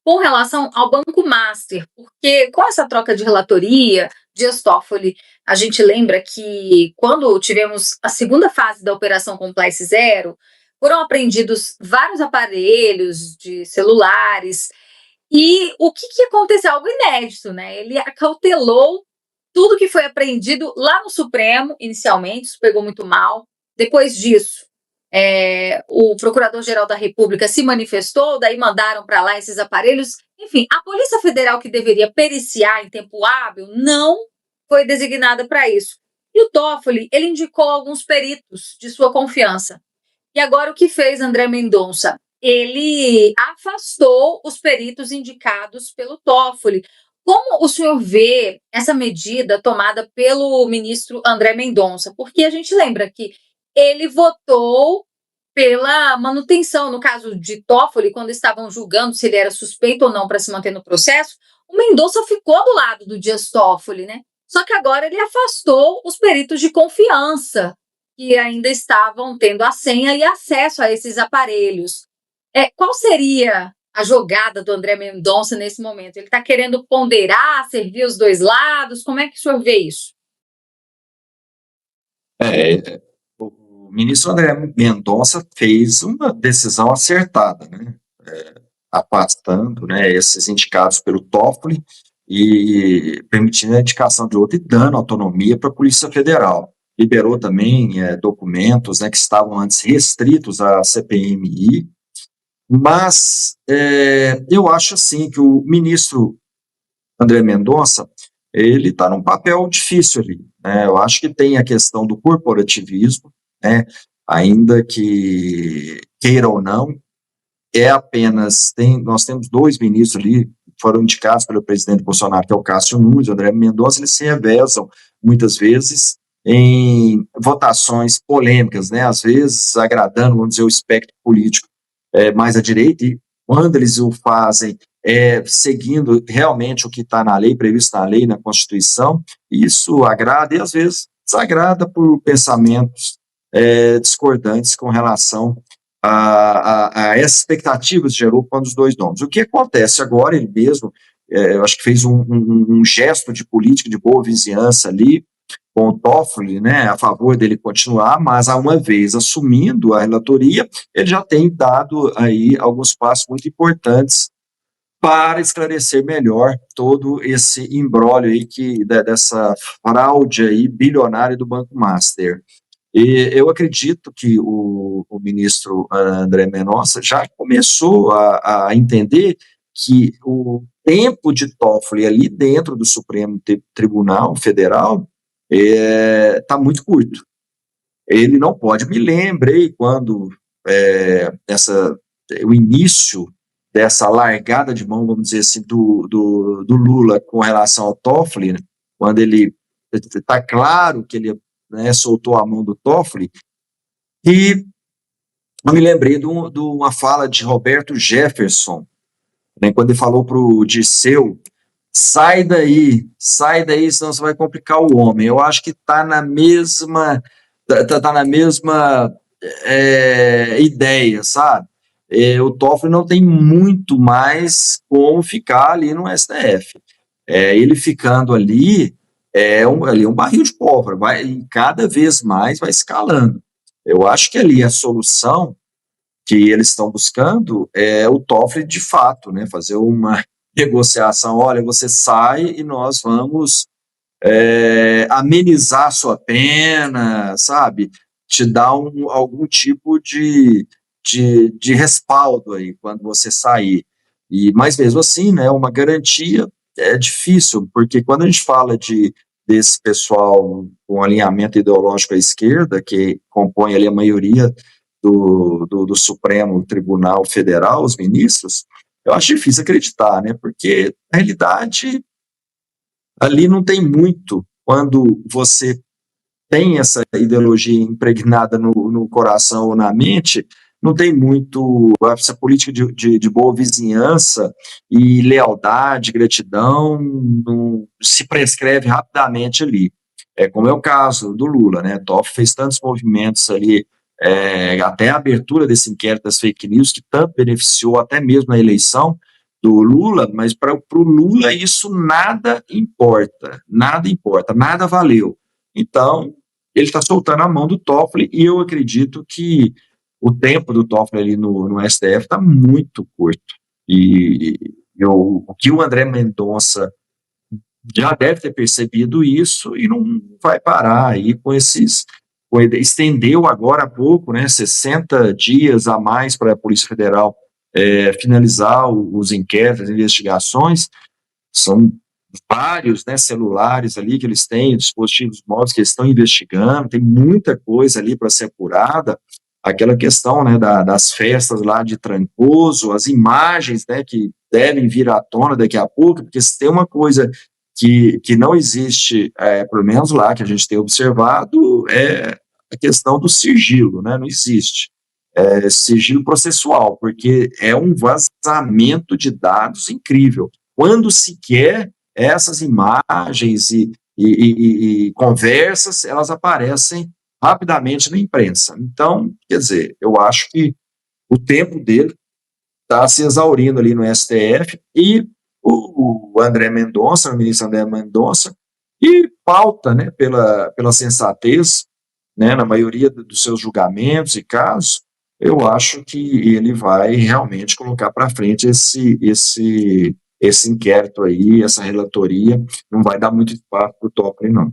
com relação ao Banco Master, porque com essa troca de relatoria, Dias Toffoli, a gente lembra que quando tivemos a segunda fase da Operação Compliance Zero, foram apreendidos vários aparelhos de celulares, e o que aconteceu? Algo inédito, né? Ele acautelou tudo que foi apreendido lá no Supremo, inicialmente, isso pegou muito mal. Depois disso, o Procurador-Geral da República se manifestou, daí mandaram para lá esses aparelhos. Enfim, a Polícia Federal, que deveria periciar em tempo hábil, não foi designada para isso. E o Toffoli, ele indicou alguns peritos de sua confiança. E agora o que fez André Mendonça? Ele afastou os peritos indicados pelo Toffoli. Como o senhor vê essa medida tomada pelo ministro André Mendonça? Porque a gente lembra que ele votou pela manutenção, no caso de Toffoli, quando estavam julgando se ele era suspeito ou não para se manter no processo, o Mendonça ficou do lado do Dias Toffoli, né? Só que agora ele afastou os peritos de confiança que ainda estavam tendo a senha e acesso a esses aparelhos. Qual seria a jogada do André Mendonça nesse momento? Ele está querendo ponderar, servir os dois lados? Como é que o senhor vê isso? O ministro André Mendonça fez uma decisão acertada, né? Afastando, né, esses indicados pelo Toffoli e permitindo a indicação de outro e dando autonomia para a Polícia Federal. Liberou também documentos, né, que estavam antes restritos à CPMI, mas eu acho assim que o ministro André Mendonça, ele está num papel difícil ali, né? Eu acho que tem a questão do corporativismo, né? Ainda que queira ou não, nós temos dois ministros ali, foram indicados pelo presidente Bolsonaro, que é o Cássio Nunes e o André Mendonça, eles se revezam muitas vezes em votações polêmicas, né? Às vezes agradando, vamos dizer, o espectro político mais à direita, e quando eles o fazem seguindo realmente o que está na lei, previsto na lei, na Constituição, isso agrada e às vezes desagrada por pensamentos discordantes com relação a essas expectativas que gerou quando os dois nomes. O que acontece agora, ele mesmo, eu acho que fez um gesto de política, de boa vizinhança ali, com o Toffoli, né, a favor dele continuar, mas uma vez assumindo a relatoria, ele já tem dado aí alguns passos muito importantes para esclarecer melhor todo esse imbróglio aí dessa fraude aí bilionária do Banco Master. E eu acredito que o ministro André Mendonça já começou a entender que o tempo de Toffoli ali dentro do Supremo Tribunal Federal está muito curto. Ele não pode, me lembrei quando o início dessa largada de mão, vamos dizer assim, do Lula com relação ao Toffoli, né, quando ele está claro que ele soltou a mão do Toffoli, e eu me lembrei de uma fala de Roberto Jefferson, né, quando ele falou para o Dirceu: sai daí, senão você vai complicar o homem. Eu acho que está na mesma ideia, sabe? O Toffoli não tem muito mais como ficar ali no STF. Ele ficando ali ali é um barril de pólvora, e cada vez mais vai escalando. Eu acho que ali a solução que eles estão buscando é o Toffoli, de fato, né, fazer uma negociação: olha, você sai e nós vamos amenizar sua pena, sabe? Te dar algum tipo de respaldo aí quando você sair. Mas mesmo assim, né, uma garantia é difícil, porque quando a gente fala desse pessoal com alinhamento ideológico à esquerda, que compõe ali a maioria do Supremo Tribunal Federal, os ministros, eu acho difícil acreditar, né? Porque, na realidade, ali não tem muito. Quando você tem essa ideologia impregnada no coração ou na mente, não tem muito essa política de boa vizinhança e lealdade, gratidão, não se prescreve rapidamente ali. Como é o caso do Lula, né? Toffoli fez tantos movimentos ali, até a abertura desse inquérito das fake news, que tanto beneficiou até mesmo a eleição, do Lula, mas para o Lula isso nada importa, nada valeu. Então, ele está soltando a mão do Toffoli, e eu acredito que o tempo do Toffoli ali no STF está muito curto. E o que o André Mendonça já deve ter percebido isso e não vai parar aí com esses. Estendeu agora há pouco, né, 60 dias a mais para a Polícia Federal finalizar os inquéritos, as investigações. São vários, né, celulares ali que eles têm, dispositivos móveis que eles estão investigando, tem muita coisa ali para ser apurada. Aquela questão, né, das festas lá de Trancoso, as imagens, né, que devem vir à tona daqui a pouco, porque se tem uma coisa que não existe, pelo menos lá, que a gente tem observado, é a questão do sigilo, né, não existe. Sigilo processual, porque é um vazamento de dados incrível. Quando se quer, essas imagens e conversas, elas aparecem rapidamente na imprensa. Então, quer dizer, eu acho que o tempo dele está se exaurindo ali no STF, e o André Mendonça, o ministro André Mendonça, e pauta, né, pela sensatez, né, na maioria dos seus julgamentos e casos, eu acho que ele vai realmente colocar para frente esse inquérito aí, essa relatoria. Não vai dar muito espaço para o Toffoli, não.